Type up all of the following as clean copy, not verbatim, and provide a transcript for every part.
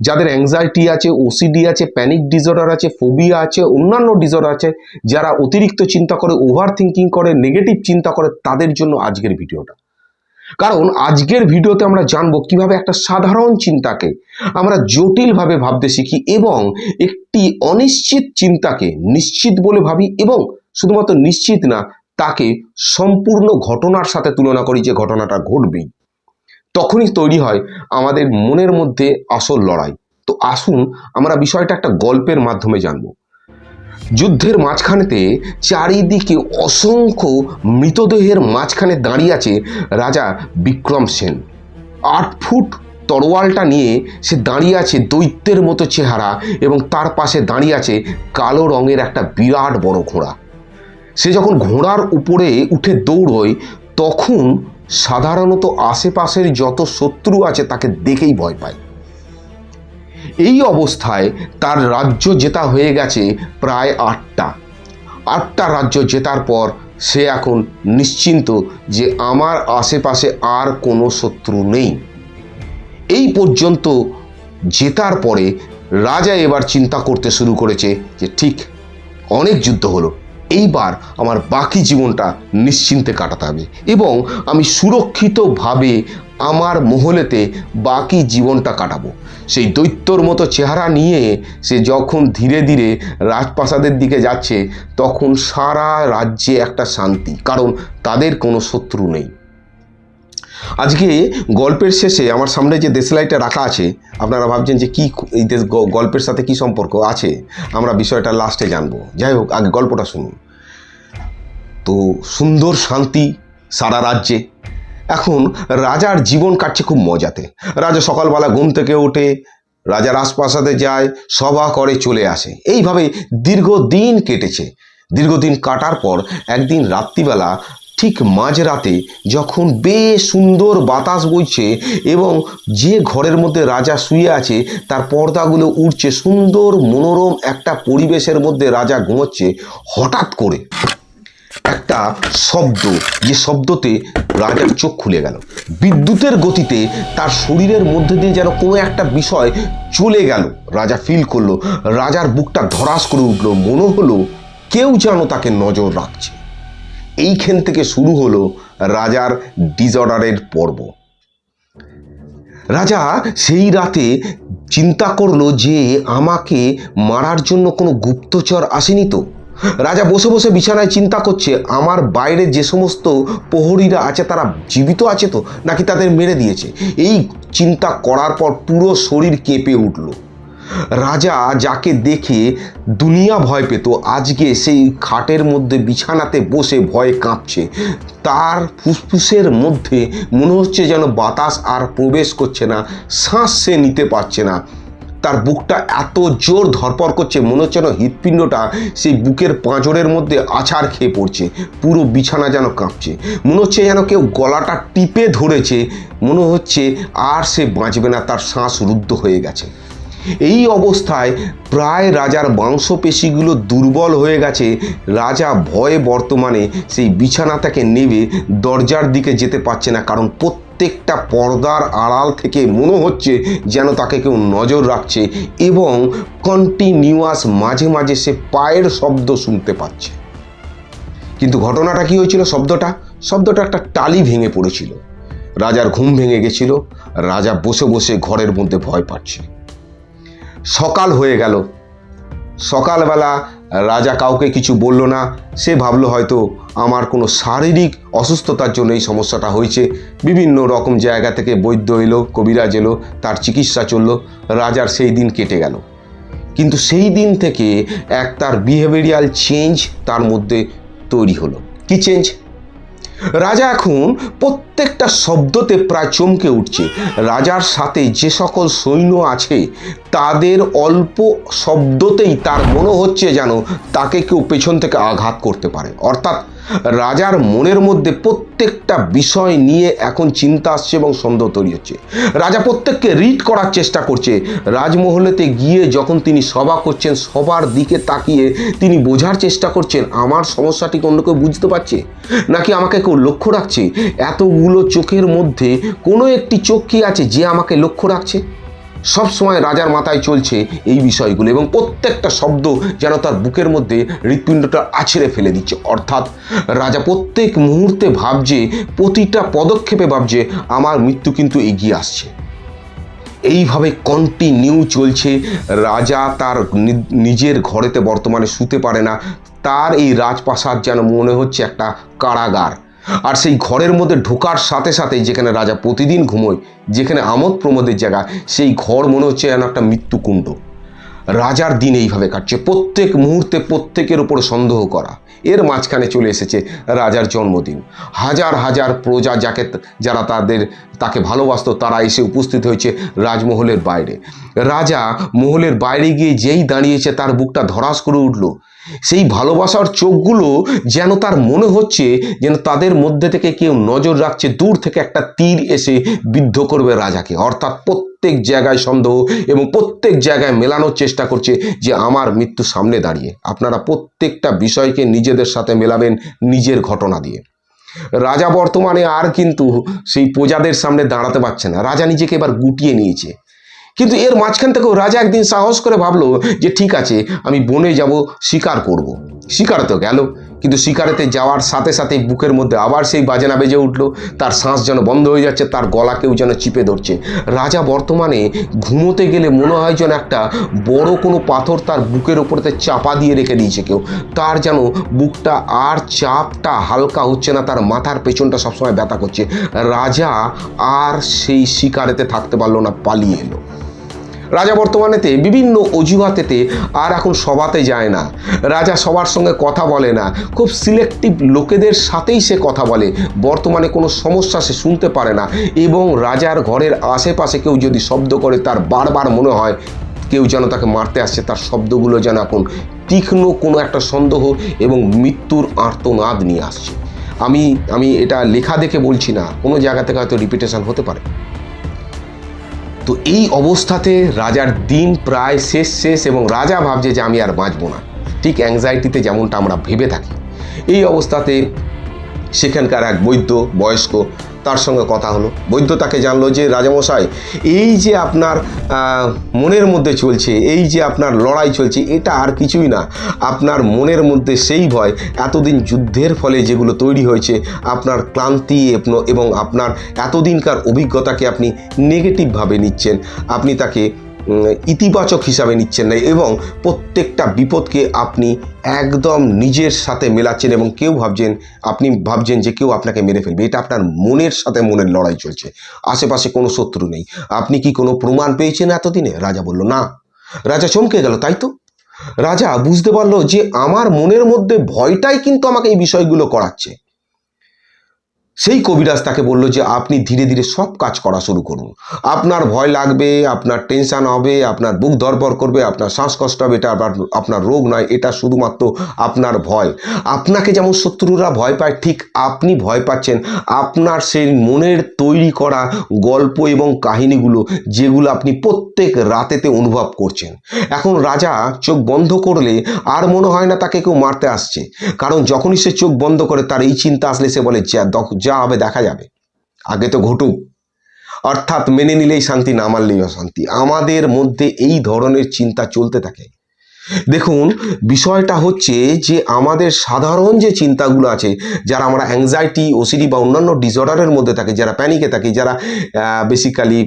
যাদের অ্যাংজাইটি আছে, ওসিডি আছে, প্যানিক ডিসঅর্ডার আছে, ফোবিয়া আছে, অন্যান্য ডিসঅর্ডার আছে, যারা অতিরিক্ত চিন্তা করে, ওভার থিঙ্কিং করে, নেগেটিভ চিন্তা করে, তাদের জন্য আজকের ভিডিওটা। কারণ আজকের ভিডিওতে আমরা জানবো কিভাবে একটা সাধারণ চিন্তাকে আমরা জটিলভাবে ভাবতে শিখি এবং একটি অনিশ্চিত চিন্তাকে নিশ্চিত বলে ভাবি এবং শুধুমাত্র নিশ্চিত না, তাকে সম্পূর্ণ ঘটনার সাথে তুলনা করি যে ঘটনাটা ঘটবেই। তখনই তৈরি হয় আমাদের মনের মধ্যে আসল লড়াই। তো আসুন আমরা বিষয়টা একটা গল্পের মাধ্যমে জানব। যুদ্ধের মাঝখানেতে চারিদিকে অসংখ্য মৃতদেহের মাঝখানে দাঁড়িয়ে আছে রাজা বিক্রম সেন। 8 ফুট তরোয়ালটা নিয়ে সে দাঁড়িয়ে আছে, দৈত্যের মতো চেহারা, এবং তার পাশে দাঁড়িয়ে আছে কালো রঙের একটা বিরাট বড় ঘোড়া। সে যখন ঘোড়ার উপরে উঠে দৌড়য় তখন সাধারণত আশেপাশের যত শত্রু আছে তাকে দেখেই ভয় পায়। এই অবস্থায় তার রাজ্য জেতা হয়ে গেছে প্রায় 8টা রাজ্য জেতার পর সে এখন নিশ্চিন্ত যে আমার আশেপাশে আর কোনো শত্রু নেই। এই পর্যন্ত জেতার পরে রাজা এবার চিন্তা করতে শুরু করেছে যে ঠিক, অনেক যুদ্ধ হলো, এইবার আমার বাকি জীবনটা নিশ্চিন্তে কাটাতে হবে এবং আমি সুরক্ষিতভাবে আমার মহলেতে বাকি জীবনটা কাটাবো। সেই দৈত্যর মতো চেহারা নিয়ে সে যখন ধীরে ধীরে রাজপ্রাসাদের দিকে যাচ্ছে তখন সারা রাজ্যে একটা শান্তি, কারণ তাদের কোনো শত্রু নেই। আজকে গল্পের শেষে আমার সামনে যে দেশলাইটা রাখা আছে, আপনারা ভাবছেন যে কি এই গল্পের সাথে কি সম্পর্ক আছে, আমরা বিষয়টা লাস্টে জানবো। যাই হোক, আগে গল্পটা শুনুন। তো সুন্দর শান্তি সারা রাজ্যে। এখন রাজার জীবন কাটছে খুব মজাতে। রাজা সকালবেলা ঘুম থেকে ওঠে, রাজা রাজপ্রাসাদে যায়, সভা করে, চলে আসে। এইভাবে দীর্ঘদিন কেটেছে। দীর্ঘদিন কাটার পর একদিন রাত্রিবেলা ঠিক মাঝরাতে যখন বেশ সুন্দর বাতাস বইছে এবং যে ঘরের মধ্যে রাজা শুয়ে আছে তার পর্দাগুলো উঠছে, সুন্দর মনোরম একটা পরিবেশের মধ্যে রাজা ঘুমোচ্ছে, হঠাৎ করে একটা শব্দ, যে শব্দতে রাজার চোখ খুলে গেল। বিদ্যুতের গতিতে তার শরীরের মধ্যে দিয়ে যেন কোনো একটা বিষয় চলে গেল। রাজা ফিল করলো, রাজার বুকটা ধড়াস করে উঠল, মনে হলো কেউ যেন তাকে নজর রাখছে। এইখান থেকে শুরু হলো রাজার ডিসঅর্ডারের পর্ব। রাজা সেই রাতে চিন্তা করলো যে আমাকে মারার জন্য কোনো গুপ্তচর আসেনি তো। রাজা বসে বসে বিছানায় চিন্তা করছে, আমার বাইরে যে সমস্ত প্রহরীরা আছে তারা জীবিত আছে তো, নাকি তাদের মেরে দিয়েছে। এই চিন্তা করার পর পুরো শরীর কেঁপে উঠল। রাজা যাকে দেখে দুনিয়া ভয় পেত, আজকে সেই খাটের মধ্যে বিছানাতে বসে ভয়ে কাঁপছে। তার ফুসফুসের মধ্যে মনে হচ্ছে যেন বাতাস আর প্রবেশ করছে না, শ্বাস সে নিতে পারছে না। তার বুকটা এত জোর ধরপড় করছে, মনে হচ্ছে যেন হৃৎপিণ্ডটা সেই বুকের পাঁজরের মধ্যে আছাড় খেয়ে পড়ছে। পুরো বিছানা যেন কাঁপছে, মনে হচ্ছে যেন কেউ গলাটা টিপে ধরেছে। মনে হচ্ছে আর সে বাঁচবে না, তার শ্বাস রুদ্ধ হয়ে গেছে। এই অবস্থায় প্রায় রাজার মাংসপেশিগুলো দুর্বল হয়ে গেছে। রাজা ভয়ে বর্তমানে সেই বিছানা থেকে নেমে দরজার দিকে যেতে পারছে না, কারণ প্রত্যেকটা পর্দার আড়াল থেকে মনে হচ্ছে যেন তাকে কেউ নজর রাখছে এবং কন্টিনিউয়াস মাঝে মাঝে সে পায়ের শব্দ শুনতে পাচ্ছে। কিন্তু ঘটনাটা কি হয়েছিল? শব্দটা একটা টালি ভেঙে পড়েছিল। রাজার ঘুম ভেঙে গেছিল। রাজা বসে বসে ঘরের মধ্যে ভয় পাচ্ছে। সকাল হয়ে গেল। সকালবেলা রাজা কাউকে কিছু বলল না। সে ভাবলো হয়তো আমার কোনো শারীরিক অসুস্থতার জন্য এই সমস্যাটা হয়েছে। বিভিন্ন রকম জায়গা থেকে বৈদ্য এলো, কবিরাজ এলো, তার চিকিৎসা চললো। রাজার সেই দিন কেটে গেল। কিন্তু সেই দিন থেকে তার বিহেভিয়ারাল চেঞ্জ তার মধ্যে তৈরি হলো। কি চেঞ্জ? রাজা এখন প্রত্যেকটা শব্দতে প্রায় চমকে উঠছে। রাজার সাথে যে সকল সৈন্য আছে তাদের অল্প শব্দতেই তার মনে হচ্ছে যেন তাকে কেউ পেছন থেকে আঘাত করতে পারে। অর্থাৎ রাজার মনের মধ্যে প্রত্যেকটা বিষয় নিয়ে এখন চিন্তা আসছে এবং সন্দেহ তৈরি হচ্ছে। রাজা প্রত্যেককে রিড করার চেষ্টা করছে। রাজমহলেতে গিয়ে যখন তিনি সভা করছেন, সবার দিকে তাকিয়ে তিনি বোঝার চেষ্টা করছেন আমার সমস্যাটি অন্য কেউ বুঝতে পারছে নাকি আমাকে কেউ লক্ষ্য রাখছে। এতগুলো চোখের মধ্যে কোনো একটি চোখ কি আছে যে আমাকে লক্ষ্য রাখছে? সব সময় রাজার মাথায় চলছে এই বিষয়গুলো এবং প্রত্যেকটা শব্দ যেন তার বুকের মধ্যে হৃৎপিণ্ডটা আছড়ে ফেলে দিচ্ছে। অর্থাৎ রাজা প্রত্যেক মুহূর্তে ভাবছে, প্রতিটা পদক্ষেপে ভাবছে আমার মৃত্যু কিন্তু এগিয়ে আসছে। এইভাবে কন্টিনিউ চলছে। রাজা তার নিজের ঘরেতে বর্তমানে শুতে পারে না। তার এই রাজপ্রাসাদ যেন মনে হচ্ছে একটা কারাগার। আর সেই ঘরের মধ্যে ঢোকার সাথে সাথে যেখানে রাজা প্রতিদিন ঘুমোয়, যেখানে আমোদ প্রমোদের জায়গা, সেই ঘর মনে হচ্ছে যেন একটা মৃত্যুকুণ্ড। রাজার দিন এইভাবে কাটছে, প্রত্যেক মুহূর্তে প্রত্যেকের উপরে সন্দেহ করা। এর মাঝখানে চলে এসেছে রাজার জন্মদিন। হাজার হাজার প্রজা যারা তাকে ভালোবাসত তারা এসে উপস্থিত হয়েছে রাজমহলের বাইরে। রাজা মহলের বাইরে গিয়ে যেই দাঁড়িয়েছে তার বুকটা ধড়াস করে উঠল। সেই ভালোবাসার চোখগুলো যেন তার মনে হচ্ছে যেন তাদের মধ্যে থেকে কেউ নজর রাখছে, দূর থেকে একটা তীর এসে বিদ্ধ করবে রাজাকে। অর্থাৎ প্রত্যেক জায়গায় সন্দেহ এবং প্রত্যেক জায়গায় মেলানোর চেষ্টা করছে যে আমার মৃত্যু সামনে দাঁড়িয়ে। আপনারা প্রত্যেকটা বিষয়কে নিজেদের সাথে মেলাবেন নিজের ঘটনা দিয়ে। রাজা বর্তমানে আর কিন্তু সেই প্রজাদের সামনে দাঁড়াতে পারছে না। রাজা নিজেকে এবার গুটিয়ে নিয়েছে। কিন্তু এর মাঝখান থেকেও রাজা একদিন সাহস করে ভাবলো যে ঠিক আছে, আমি বনে যাব, শিকার করব। শিকারে তো গেল, কিন্তু শিকারেতে যাওয়ার সাথে সাথে বুকের মধ্যে আবার সেই বাজনা বেজে উঠলো। তার শ্বাস যেন বন্ধ হয়ে যাচ্ছে, তার গলাকেও যেন চিপে ধরছে। রাজা বর্তমানে ঘুমোতে গেলে মনে হয় যেন একটা বড় কোনো পাথর তার বুকের ওপরেতে চাপা দিয়ে রেখে দিয়েছে কেউ। তার যেন বুকটা আর চাপটা হালকা হচ্ছে না, তার মাথার পেছনটা সবসময় ব্যথা করছে। রাজা আর সেই শিকারেতে থাকতে পারলো না, পালিয়ে এলো। রাজা বর্তমানেতে বিভিন্ন অজুহাতেতে আর এখন সভাতে যায় না। রাজা সবার সঙ্গে কথা বলে না, খুব সিলেক্টিভ লোকেদের সাথেই সে কথা বলে। বর্তমানে কোনো সমস্যা সে শুনতে পারে না এবং রাজার ঘরের আশেপাশে কেউ যদি শব্দ করে তার বারবার মনে হয় কেউ যেন তাকে মারতে আসছে। তার শব্দগুলো যেন এখন তীক্ষ্ণ কোনো একটা সন্দেহ এবং মৃত্যুর আর্তনাদ নিয়ে আসছে। আমি এটা লেখা দেখে বলছি না, কোনো জায়গা থেকে হয়তো রিপিটেশন হতে পারে। তো এই অবস্থাতে রাজার দিন প্রায় শেষ এবং রাজা ভাবছে যে আমি আর বাঁচব না। ঠিক অ্যাংজাইটিতে যেমনটা আমরা ভেবে থাকি, এই অবস্থাতে সেখানকার এক বৈদ্য বয়স্ক, তার সঙ্গে কথা হলো। বৈদ্য তাকে জানলো যে রাজামশাই, এই যে আপনার মনের মধ্যে চলছে, এই যে আপনার লড়াই চলছে, এটা আর কিছুই না। আপনার মনের মধ্যে সেই ভয়, এতদিন যুদ্ধের ফলে যেগুলো তৈরি হয়েছে, আপনার ক্লান্তি এবং আপনার এতদিনকার অভিজ্ঞতাকে আপনি নেগেটিভভাবে নিচ্ছেন, আপনি তাকে ইতিবাচক হিসাবে নিচ্ছেন না এবং প্রত্যেকটা বিপদকে আপনি একদম নিজের সাথে মেলাচ্ছেন এবং আপনি ভাবছেন যে কেউ আপনাকে মেরে ফেলবে। এটা আপনার মনের সাথে মনের লড়াই চলছে, আশেপাশে কোনো শত্রু নেই। আপনি কি কোনো প্রমাণ পেয়েছেন এতদিনে? রাজা বলল না। রাজা চমকে গেল, তাই তো? রাজা বুঝতে পারলো যে আমার মনের মধ্যে ভয়টাই কিন্তু আমাকে এই বিষয়গুলো করাচ্ছে। সেই কবিরাজ তাকে বলল যে আপনি ধীরে ধীরে সব কাজ করা শুরু করুন। আপনার ভয় লাগবে, আপনার টেনশন হবে, আপনার বুক ধড়ফড় করবে, আপনার শ্বাসকষ্ট হবে, এটা আপনার রোগ নয়, এটা শুধুমাত্র আপনার ভয়। আপনাকে যেমন শত্রুরা ভয় পায়, ঠিক আপনি ভয় পাচ্ছেন আপনার সেই মনের তৈরি করা গল্প এবং কাহিনীগুলো, যেগুলো আপনি প্রত্যেক রাতেতে অনুভব করছেন। এখন রাজা চোখ বন্ধ করলে আর মনে হয় না তাকে কেউ মারতে আসছে, কারণ যখনই সে চোখ বন্ধ করে তার এই চিন্তা আসলে সে বলে যা হবে দেখা যাবে, আগে তো ঘটুক। অর্থাৎ মেনে নিলেই শান্তি, না মানলেই অশান্তি। আমাদের মধ্যে এই ধরনের চিন্তা চলতে থাকে। দেখুন, বিষয়টা হচ্ছে যে আমাদের সাধারণ যে চিন্তাগুলো আছে, যারা আমরা অ্যাংজাইটি, ওসিডি বা অন্যান্য ডিসঅর্ডারের মধ্যে থাকে, যারা প্যানিকে থাকে, যারা বেসিক্যালি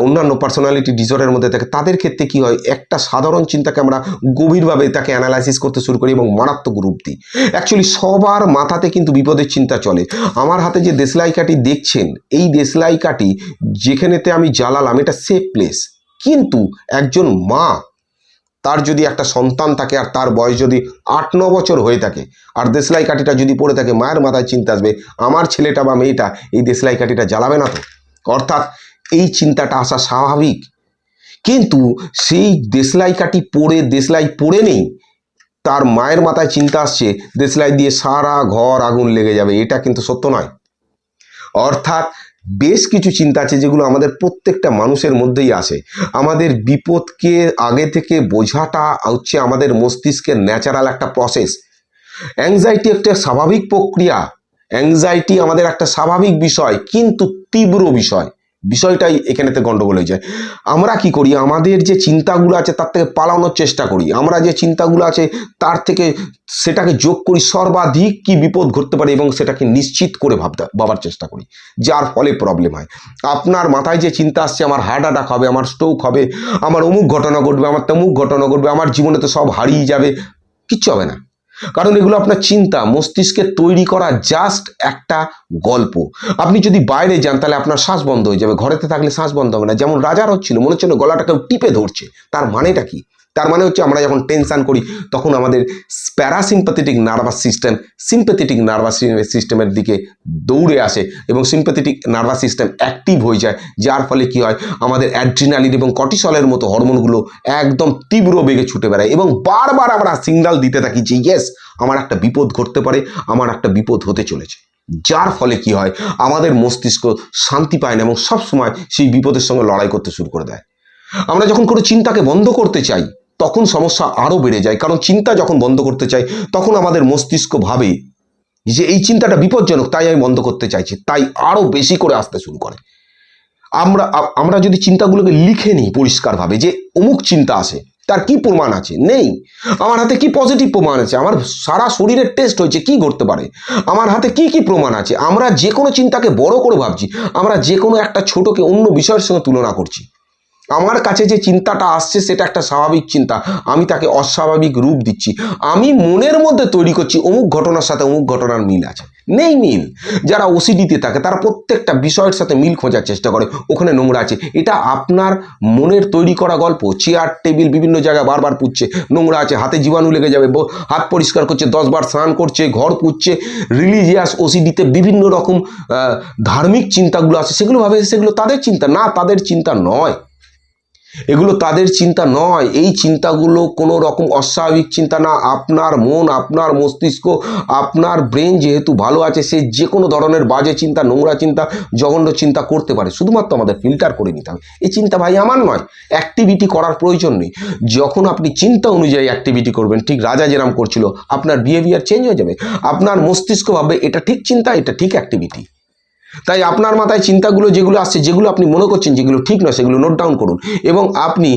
অন্যান্য পার্সোনালিটি ডিসঅর্ডারের মধ্যে থাকে, তাদের ক্ষেত্রে কি হয়, একটা সাধারণ চিন্তাকে আমরা গভীরভাবে তাকে অ্যানালাইসিস করতে শুরু করি এবং মারাত্মক রূপ দিই। অ্যাকচুয়ালি সবার মাথাতে কিন্তু বিপদের চিন্তা চলে। আমার হাতে যে দেশলাই কাঠি দেখছেন, এই দেশলাই কাঠি যেখানেতে আমি জ্বালালাম, এটা সেফ প্লেস। কিন্তু একজন মা, তার যদি একটা সন্তান থাকে আর তার বয়স যদি 8-9 বছর হয়ে থাকে আর দেশলাই কাঠিটা যদি পড়ে থাকে, মায়ের মাথায় চিন্তা আসবে আমার ছেলেটা বা মেয়েটা এই দেশলাই কাঠিটা জ্বালাবে না তো। অর্থাৎ এই চিন্তাটা আসা স্বাভাবিক। কিন্তু সেই দেশলাই কাঠি দেশলাই পড়ে নেই, তার মায়ের মাথায় চিন্তা আসছে দেশলাই দিয়ে সারা ঘর আগুন লেগে যাবে, এটা কিন্তু সত্য নয়। অর্থাৎ বেশ কিছু চিন্তা আছে যেগুলো আমাদের প্রত্যেকটা মানুষের মধ্যেই আসে। আমাদের বিপদকে আগে থেকে বোঝাটা হচ্ছে আমাদের মস্তিষ্কের ন্যাচারাল একটা প্রসেস। অ্যাংজাইটি একটা স্বাভাবিক প্রক্রিয়া, অ্যাংজাইটি আমাদের একটা স্বাভাবিক বিষয়, কিন্তু তীব্র বিষয়। বিষয়টাই এখানেতে গন্ডগোল হয়ে যায়। আমরা কি করি, আমাদের যে চিন্তাগুলো আছে তার থেকে পালানোর চেষ্টা করি, আমরা যে চিন্তাগুলো আছে তার থেকে সেটাকে যোগ করি সর্বাধিক কি বিপদ ঘটতে পারে এবং সেটাকে নিশ্চিত করে ভাবার চেষ্টা করি, যার ফলে প্রবলেম হয়। আপনার মাথায় যে চিন্তা আসছে আমার হার্ট অ্যাটাক হবে, আমার স্ট্রোক হবে, আমার অমুক ঘটনা ঘটবে, আমার তমুক ঘটনা ঘটবে, আমার জীবনে তো সব হারিয়ে যাবে, কিচ্ছু হবে না। কারণ এগুলো আপনার চিন্তা, মস্তিষ্কে তৈরি করা জাস্ট একটা গল্প। আপনি যদি বাইরে যান তাহলে আপনার শ্বাস বন্ধ হয়ে যাবে, ঘরেতে থাকলে শ্বাস বন্ধ হবে না। যেমন রাজার হচ্ছিল, মনে হচ্ছে গলাটাকে টিপে ধরছে। তার মানেটা কি? তার মানে হচ্ছে আমরা যখন টেনশন করি তখন আমাদের parasympathetic nervous system sympathetic nervous সিস্টেমের দিকে দৌড়ে আসে এবং সিম্প্যাথেটিক নার্ভাস সিস্টেম অ্যাক্টিভ হয়ে যায়, যার ফলে কি হয় আমাদের অ্যাড্রিনালিন এবং কর্টিসলের মতো হরমোনগুলো একদম তীব্র বেগে ছুটে বেড়ায় এবং বারবার আমরা সিগন্যাল দিতে থাকি যে ইয়েস আমার একটা বিপদ ঘটতে পারে, আমার একটা বিপদ হতে চলেছে। যার ফলে কি হয় আমাদের মস্তিষ্ক শান্তি পায় না এবং সবসময় সেই বিপদের সঙ্গে লড়াই করতে শুরু করে দেয়। আমরা যখন কোনো চিন্তাকে বন্ধ করতে চাই তখন সমস্যা আরও বেড়ে যায়, কারণ চিন্তা যখন বন্ধ করতে চাই তখন আমাদের মস্তিষ্ক ভাবে যে এই চিন্তাটা বিপজ্জনক, তাই আমি বন্ধ করতে চাইছি, তাই আরও বেশি করে আসতে শুরু করে। আমরা যদি চিন্তাগুলোকে লিখে নিই পরিষ্কারভাবে যে অমুক চিন্তা আসে, তার কি প্রমাণ আছে? নেই। আমার হাতে কি পজিটিভ প্রমাণ আছে? আমার সারা শরীরের টেস্ট হয়েছে, কি ঘটতে পারে? আমার হাতে কি কি প্রমাণ আছে? আমরা যে কোনো চিন্তাকে বড় করে ভাবছি, আমরা যে কোনো একটা ছোটকে অন্য বিষয়ের সঙ্গে তুলনা করছি। আমার কাছে যে চিন্তাটা আসছে সেটা একটা স্বাভাবিক চিন্তা, আমি তাকে অস্বাভাবিক রূপ দিচ্ছি। আমি মনের মধ্যে তৈরি করছি অমুক ঘটনার সাথে অমুক ঘটনার মিল আছে, নেই মিল। যারা ওসিডিতে থাকে তারা প্রত্যেকটা বিষয়ের সাথে মিল খোঁজার চেষ্টা করে, ওখানে নোংরা আছে। এটা আপনার মনের তৈরি করা গল্প। চেয়ার টেবিল বিভিন্ন জায়গায় বারবার পুচ্ছে, নোংরা আছে, হাতে জীবাণু লেগে যাবে, হাত পরিষ্কার করছে, 10 বার স্নান করছে, ঘর পুচ্ছে। রিলিজিয়াস ওসিডিতে বিভিন্ন রকম ধার্মিক চিন্তাগুলো আছে, সেগুলো ভাবে সেগুলো তাদের চিন্তা না, তাদের চিন্তা নয়, এগুলো তাদের চিন্তা নয়। এই চিন্তাগুলো কোনো রকম অস্বাভাবিক চিন্তা না। আপনার মন, আপনার মস্তিষ্ক, আপনার ব্রেন যেহেতু ভালো আছে, সে যে কোনো ধরনের বাজে চিন্তা, নোংরা চিন্তা, জঘন্য চিন্তা করতে পারে। শুধুমাত্র আমাদের ফিল্টার করে নিতে হবে। এই চিন্তা ভাই আমার নয়, অ্যাক্টিভিটি করার প্রয়োজন নেই। যখন আপনি চিন্তা অনুযায়ী অ্যাক্টিভিটি করবেন, ঠিক রাজা যেরাম করছিল, আপনার বিহেভিয়ার চেঞ্জ হয়ে যাবে। আপনার মস্তিষ্ক ভাববে এটা ঠিক চিন্তা, এটা ঠিক অ্যাক্টিভিটি। তাই আপনার মাথায় চিন্তাগুলো যেগুলো আসছে, যেগুলো আপনি মনে করছেন যেগুলো ঠিক নয়, সেগুলো নোট ডাউন করুন এবং আপনি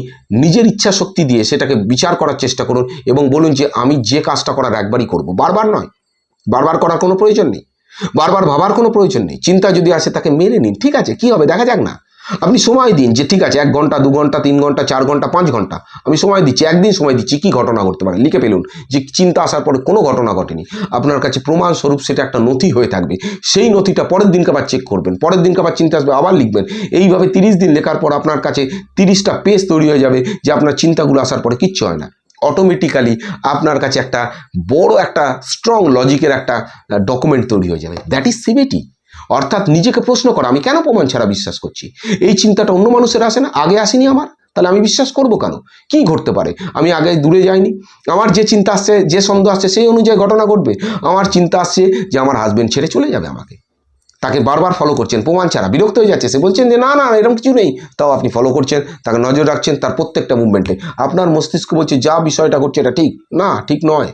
নিজের ইচ্ছা শক্তি দিয়ে সেটাকে বিচার করার চেষ্টা করুন এবং বলুন যে আমি যে কাজটা করার একবারই করব, বারবার নয়। বারবার করার কোনো প্রয়োজন নেই, বারবার ভাবার কোনো প্রয়োজন নেই। চিন্তা যদি আসে তাকে মেনে নিন, ঠিক আছে কি হবে দেখা যাক না। আপনি সময় দিন যে ঠিক আছে 1 ঘন্টা 2 ঘন্টা 3 ঘন্টা 4 ঘন্টা 5 ঘন্টা আমি সময় দিচ্ছি, একদিন সময় দিচ্ছি, কি ঘটনা ঘটতে পারে লিখে ফেলুন। যে চিন্তা আসার পরে কোনো ঘটনা ঘটেনি, আপনার কাছে প্রমাণ স্বরূপ সেটা একটা নথি হয়ে থাকবে। সেই নথিটা পরের দিনকে আবার চেক করবেন, পরের দিনকে আবার চিন্তা আসবে, আবার লিখবেন। এইভাবে 30 দিন লেখার পর আপনার কাছে 30টা পেজ তৈরি হয়ে যাবে যে আপনার চিন্তাগুলো আসার পরে কিচ্ছু হয় না। অটোমেটিক্যালি আপনার কাছে একটা বড় একটা স্ট্রং লজিকের একটা ডকুমেন্ট তৈরি হয়ে যাবে। That is CBT. অর্থাৎ নিজেকে প্রশ্ন করা, আমি কেন প্রমাণ ছাড়া বিশ্বাস করছি? এই চিন্তাটা অন্য মানুষের আসে না, আগে আসেনি আমার, তাহলে আমি বিশ্বাস করব কেন? কি ঘটতে পারে? আমি আগে দূরে যাইনি, আমার যে চিন্তা আসছে, যে সন্দেহ আসছে, সেই অনুযায়ী ঘটনা ঘটবে। আমার চিন্তা আসছে যে আমার হাজবেন্ড ছেড়ে চলে যাবে আমাকে, তাকে বারবার ফলো করছেন প্রমাণ ছাড়া, বিরক্ত হয়ে যাচ্ছে, সে বলছেন যে না না এরকম কিছু নেই, তাও আপনি ফলো করছেন, তাকে নজর রাখছেন তার প্রত্যেকটা মুভমেন্টে। আপনার মস্তিষ্ক বলছে যা বিষয়টা ঘটছে এটা ঠিক না, ঠিক নয়,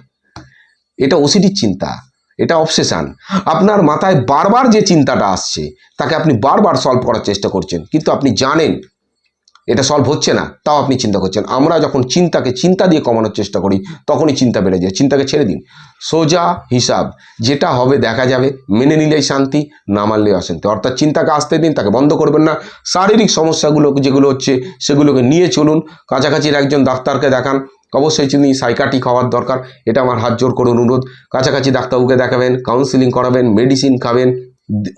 এটা ওসিডির চিন্তা, এটা অবসেশন। আপনার মাথায় বারবার যে চিন্তাটা আসছে তাকে আপনি বারবার সলভ করার চেষ্টা করছেন, কিন্তু আপনি জানেন এটা সলভ হচ্ছে না, তাও আপনি চিন্তা করছেন। আমরা যখন চিন্তাকে চিন্তা দিয়ে কমানোর চেষ্টা করি তখনই চিন্তা বেড়ে যায়। চিন্তাকে ছেড়ে দিন, সোজা হিসাব, যেটা হবে দেখা যাবে, মেনে নিলেই শান্তি, না মানলেই অশান্তি। অর্থাৎ চিন্তাকে আসতে দিন, তাকে বন্ধ করবেন না। শারীরিক সমস্যাগুলো যেগুলো হচ্ছে সেগুলোকে নিয়ে চলুন, কাছাকাছির একজন ডাক্তারকে দেখান, অবশ্যই তিনি সাইকাট্রিক হওয়ার দরকার, এটা আমার হাত জোর করে অনুরোধ। কাছাকাছি ডাক্তারবাবুকে দেখাবেন, কাউন্সিলিং করাবেন, মেডিসিন খাবেন,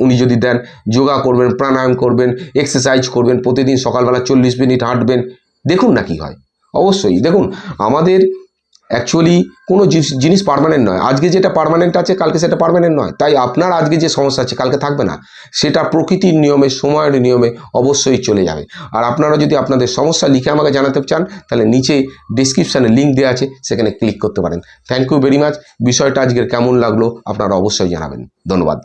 উনি যদি দেন, যোগা করবেন, প্রাণায়াম করবেন, এক্সারসাইজ করবেন, প্রতিদিন সকালবেলা 40 মিনিট হাঁটবেন, দেখুন না কি হয়। অবশ্যই দেখুন, আমাদের অ্যাকচুয়ালি কোনো জিনিস পার্মানেন্ট নয়। আজকে যেটা পার্মানেন্ট আছে কালকে সেটা পার্মানেন্ট নয়। তাই আপনার আজকে যে সমস্যা আছে কালকে থাকবে না, সেটা প্রকৃতির নিয়মে, সময়ের নিয়মে অবশ্যই চলে যাবে। আর আপনারা যদি আপনাদের সমস্যা লিখে আমাকে জানাতে চান তাহলে নিচে ডিসক্রিপশানে লিঙ্ক দেওয়া আছে, সেখানে ক্লিক করতে পারেন। Thank you very much. বিষয়টা আজকের কেমন লাগলো আপনারা অবশ্যই জানাবেন। ধন্যবাদ।